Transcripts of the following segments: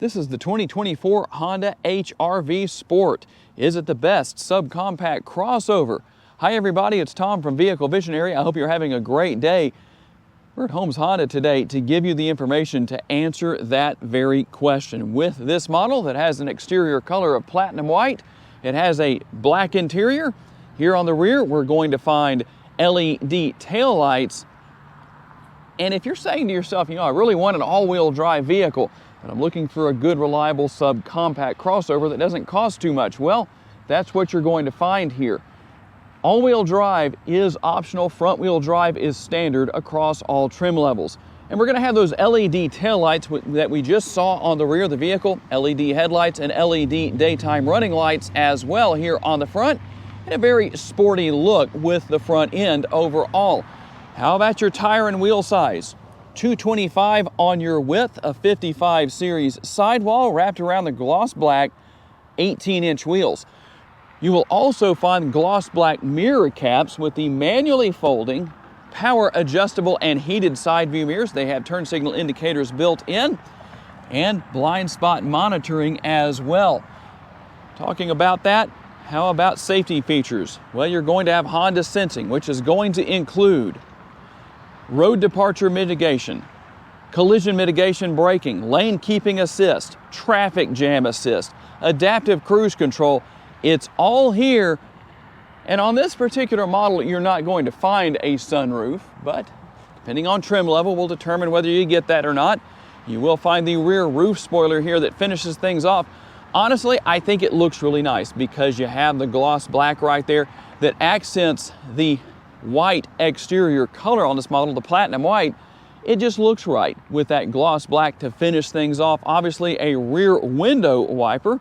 This is the 2024 Honda HR-V Sport. Is it the best subcompact crossover? Hi everybody, it's Tom from Vehicle Visionary. I hope you're having a great day. We're at Holmes Honda today to give you the information to answer that very question. With this model that has an exterior color of platinum white, it has a black interior. Here on the rear, we're going to find LED taillights. And if you're saying to yourself, I really want an all-wheel drive vehicle, but I'm looking for a good, reliable subcompact crossover that doesn't cost too much, well, that's what you're going to find here. All-wheel drive is optional. Front-wheel drive is standard across all trim levels. And we're going to have those LED taillights that we just saw on the rear of the vehicle, LED headlights and LED daytime running lights as well here on the front, and a very sporty look with the front end overall. How about your tire and wheel size? 225 on your width, a 55 series sidewall wrapped around the gloss black 18-inch wheels. You will also find gloss black mirror caps with the manually folding, power adjustable and heated side view mirrors. They have turn signal indicators built in and blind spot monitoring as well. Talking about that, how about safety features? Well, you're going to have Honda Sensing, which is going to include road departure mitigation, collision mitigation braking, lane keeping assist, traffic jam assist, adaptive cruise control. It's all here. And on this particular model, you're not going to find a sunroof, but depending on trim level, we'll determine whether you get that or not. You will find the rear roof spoiler here that finishes things off. Honestly, I think it looks really nice because you have the gloss black right there that accents the white exterior color on this model, the platinum white. It just looks right with that gloss black to finish things off. Obviously a rear window wiper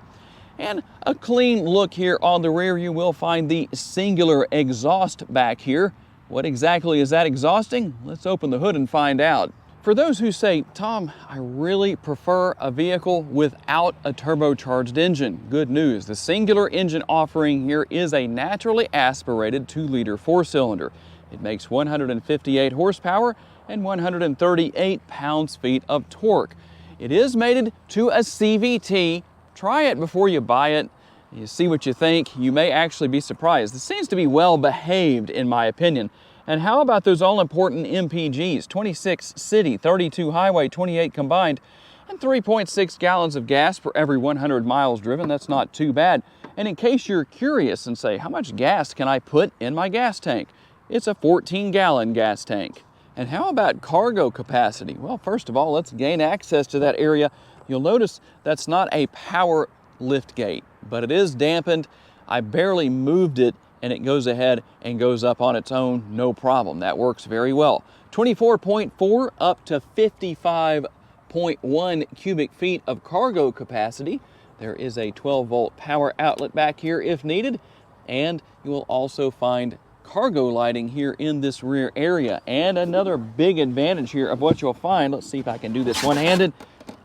and a clean look here on the rear. You will find the singular exhaust back here. What exactly is that exhausting? Let's open the hood and find out. For those who say, Tom, I really prefer a vehicle without a turbocharged engine, good news. The singular engine offering here is a naturally aspirated 2-liter 4-cylinder. It makes 158 horsepower and 138 pounds-feet of torque. It is mated to a CVT. Try it before you buy it. You see what you think. You may actually be surprised. This seems to be well behaved in my opinion. And how about those all-important MPGs? 26 city, 32 highway, 28 combined, and 3.6 gallons of gas per every 100 miles driven. That's not too bad. And in case you're curious and say, how much gas can I put in my gas tank? It's a 14-gallon gas tank. And how about cargo capacity? Well, first of all, let's gain access to that area. You'll notice that's not a power lift gate, but it is dampened. I barely moved it, and it goes ahead and goes up on its own, no problem. That works very well. 24.4 up to 55.1 cubic feet of cargo capacity. There is a 12-volt power outlet back here if needed, and you will also find cargo lighting here in this rear area. And another big advantage here of what you'll find, let's see if I can do this one-handed,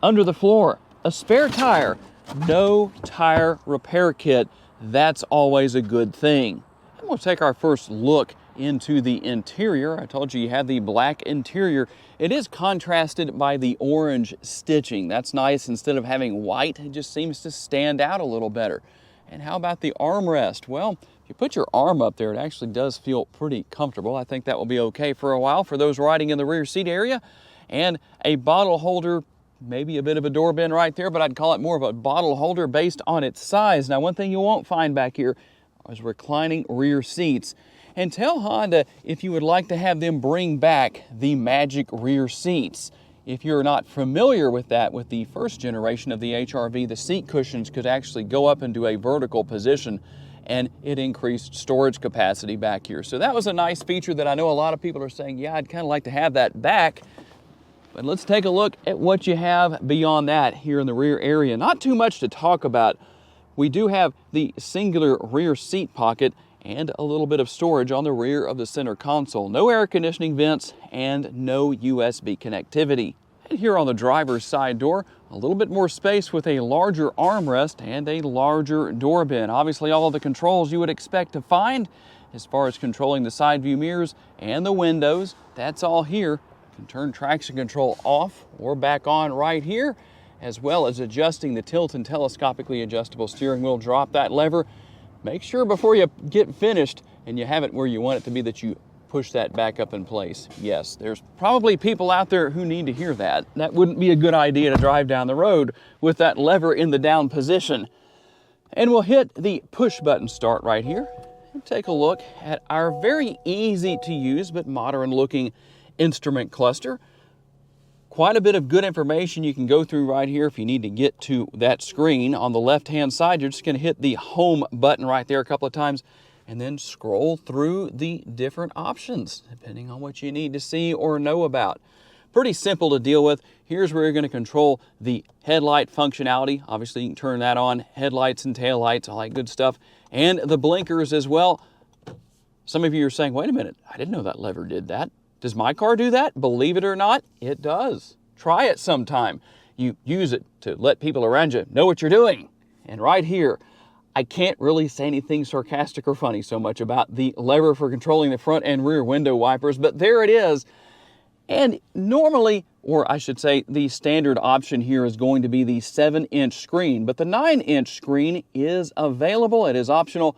under the floor, a spare tire, no tire repair kit. That's always a good thing. And we'll take our first look into the interior. I told you have the black interior. It is contrasted by the orange stitching. That's nice. Instead of having white, it just seems to stand out a little better. And how about the armrest? Well, if you put your arm up there, it actually does feel pretty comfortable. I think that will be okay for a while for those riding in the rear seat area. And a bottle holder, maybe a bit of a door bin right there, but I'd call it more of a bottle holder based on its size. Now, one thing you won't find back here is reclining rear seats. And tell Honda if you would like to have them bring back the magic rear seats. If you're not familiar with that, with the first generation of the HR-V, the seat cushions could actually go up into a vertical position, and it increased storage capacity back here. So that was a nice feature that I know a lot of people are saying, yeah, I'd kind of like to have that back. But let's take a look at what you have beyond that here in the rear area. Not too much to talk about. We do have the singular rear seat pocket and a little bit of storage on the rear of the center console. No air conditioning vents and no USB connectivity. And here on the driver's side door, a little bit more space with a larger armrest and a larger door bin. Obviously all of the controls you would expect to find as far as controlling the side view mirrors and the windows. That's all here. You can turn traction control off or back on right here. as well as adjusting the tilt and telescopically adjustable steering wheel. Drop that lever. Make sure before you get finished and you have it where you want it to be that you push that back up in place. Yes, there's probably people out there who need to hear that. That wouldn't be a good idea to drive down the road with that lever in the down position. And we'll hit the push button start right here and take a look at our very easy to use but modern looking instrument cluster. Quite a bit of good information you can go through right here. If you need to get to that screen on the left hand side, you're just going to hit the home button right there a couple of times and then scroll through the different options depending on what you need to see or know about. Pretty simple to deal with. Here's where you're going to control the headlight functionality. Obviously you can turn that on, headlights and taillights, all that good stuff, and the blinkers as well. Some of you are saying, wait a minute, I didn't know that lever did that. Does my car do that? Believe it or not, it does. Try it sometime. You use it to let people around you know what you're doing. And right here, I can't really say anything sarcastic or funny so much about the lever for controlling the front and rear window wipers, but there it is. And normally, or I should say the standard option here is going to be the 7-inch screen, but the 9-inch screen is available. It is optional.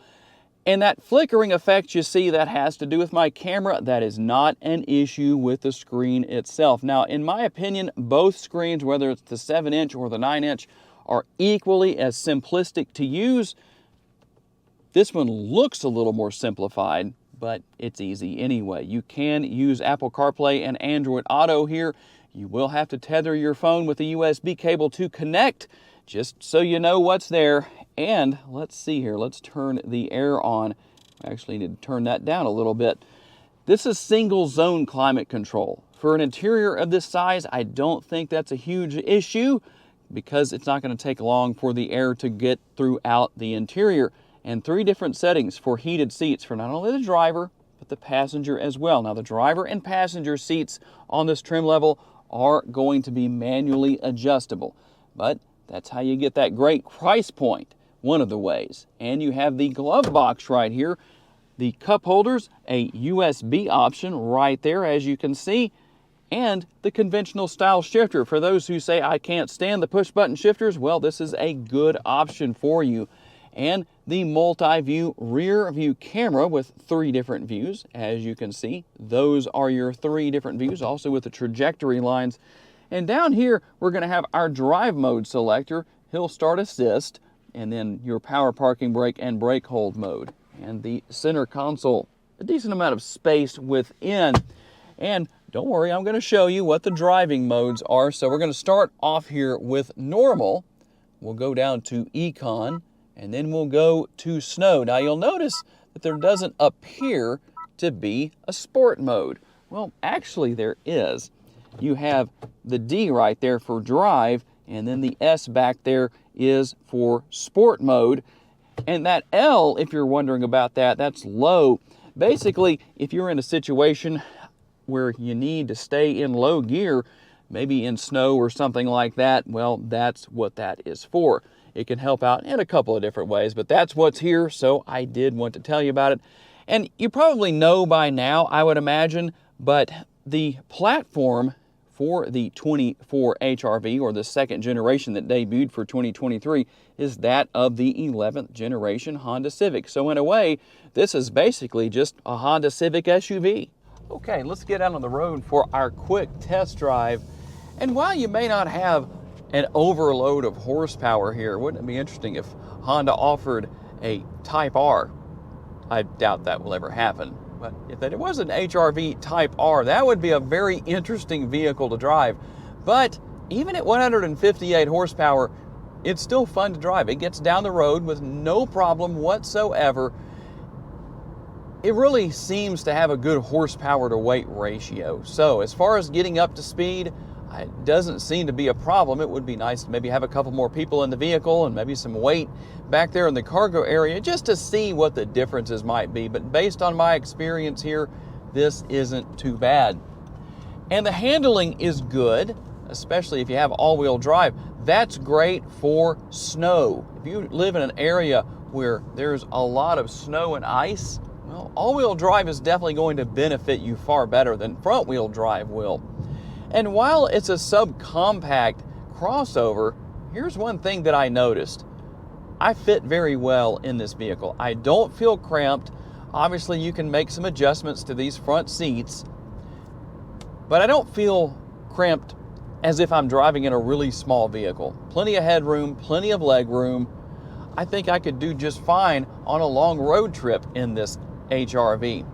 And that flickering effect you see, that has to do with my camera. That is not an issue with the screen itself. Now, in my opinion, both screens, whether it's the 7-inch or the 9-inch, are equally as simplistic to use. This one looks a little more simplified, but it's easy anyway. You can use Apple CarPlay and Android Auto here. You will have to tether your phone with a USB cable to connect, just so you know what's there. And let's see here, let's turn the air on. I actually need to turn that down a little bit. This is single zone climate control. For an interior of this size, I don't think that's a huge issue because it's not going to take long for the air to get throughout the interior. And 3 different settings for heated seats for not only the driver, but the passenger as well. Now the driver and passenger seats on this trim level are going to be manually adjustable, but that's how you get that great price point, one of the ways. And you have the glove box right here, the cup holders, a USB option right there as you can see, and the conventional style shifter. For those who say I can't stand the push button shifters, well, this is a good option for you. And the multi-view rear view camera with 3 different views. As you can see, those are your 3 different views, also with the trajectory lines. And down here, we're going to have our drive mode selector, hill start assist, and then your power parking brake and brake hold mode. And the center console, a decent amount of space within. And don't worry, I'm going to show you what the driving modes are. So we're going to start off here with normal. We'll go down to Econ, and then we'll go to snow. Now you'll notice that there doesn't appear to be a sport mode. Well, actually there is. You have the D right there for drive, and then the S back there is for sport mode. And that L, if you're wondering about that, that's low. Basically, if you're in a situation where you need to stay in low gear, maybe in snow or something like that, well, that's what that is for. It can help out in a couple of different ways, but that's what's here, so I did want to tell you about it. And you probably know by now, I would imagine, but the platform for the 24 HR-V, or the 2nd generation that debuted for 2023, is that of the 11th generation Honda Civic. So in a way, this is basically just a Honda Civic SUV. Okay, let's get out on the road for our quick test drive. And while you may not have an overload of horsepower here, wouldn't it be interesting if Honda offered a Type R? I doubt that will ever happen. But if it was an HR-V Type R, that would be a very interesting vehicle to drive. But even at 158 horsepower, it's still fun to drive. It gets down the road with no problem whatsoever. It really seems to have a good horsepower to weight ratio. So as far as getting up to speed, it doesn't seem to be a problem. It would be nice to maybe have a couple more people in the vehicle and maybe some weight back there in the cargo area just to see what the differences might be. But based on my experience here, this isn't too bad. And the handling is good, especially if you have all-wheel drive. That's great for snow. If you live in an area where there's a lot of snow and ice, well, all-wheel drive is definitely going to benefit you far better than front-wheel drive will. And while it's a subcompact crossover, here's one thing that I noticed. I fit very well in this vehicle. I don't feel cramped. Obviously, you can make some adjustments to these front seats, but I don't feel cramped as if I'm driving in a really small vehicle. Plenty of headroom, plenty of leg room. I think I could do just fine on a long road trip in this HRV.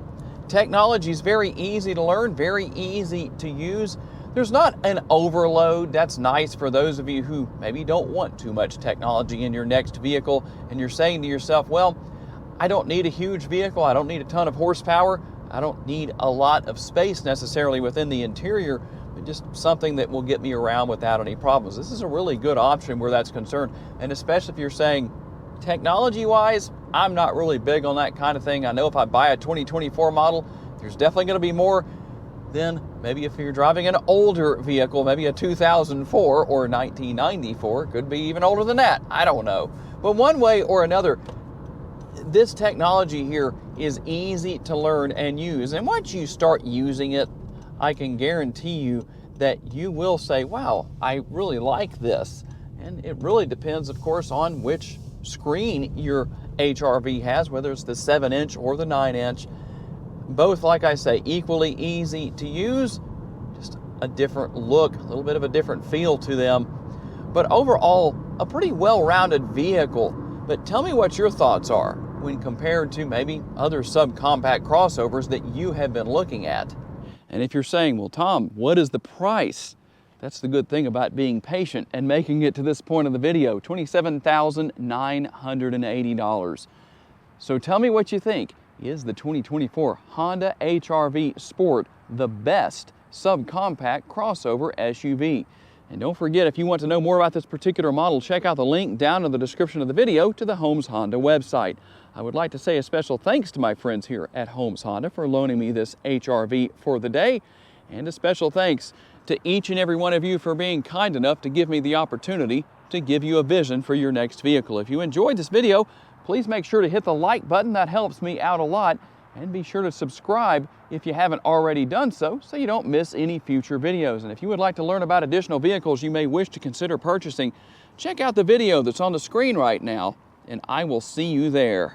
Technology is very easy to learn, very easy to use. There's not an overload. That's nice for those of you who maybe don't want too much technology in your next vehicle, and you're saying to yourself, well, I don't need a huge vehicle. I don't need a ton of horsepower. I don't need a lot of space necessarily within the interior, but just something that will get me around without any problems. This is a really good option where that's concerned, and especially if you're saying, technology-wise, I'm not really big on that kind of thing. I know if I buy a 2024 model, there's definitely going to be more than maybe if you're driving an older vehicle, maybe a 2004 or 1994, could be even older than that. I don't know. But one way or another, this technology here is easy to learn and use. And once you start using it, I can guarantee you that you will say, wow, I really like this. And it really depends, of course, on which screen your HRV has, whether it's the 7-inch or the 9-inch. Both, like I say, equally easy to use, just a different look, a little bit of a different feel to them. But overall, a pretty well-rounded vehicle. But tell me what your thoughts are when compared to maybe other subcompact crossovers that you have been looking at. And if you're saying, well, Tom, what is the price? That's the good thing about being patient and making it to this point of the video, $27,980. So tell me what you think. Is the 2024 Honda HRV Sport the best subcompact crossover SUV? And don't forget, if you want to know more about this particular model, check out the link down in the description of the video to the Holmes Honda website. I would like to say a special thanks to my friends here at Holmes Honda for loaning me this HRV for the day, and a special thanks to each and every one of you for being kind enough to give me the opportunity to give you a vision for your next vehicle. If you enjoyed this video, please make sure to hit the like button. That helps me out a lot. And be sure to subscribe if you haven't already done so you don't miss any future videos. And if you would like to learn about additional vehicles you may wish to consider purchasing, check out the video that's on the screen right now, and I will see you there.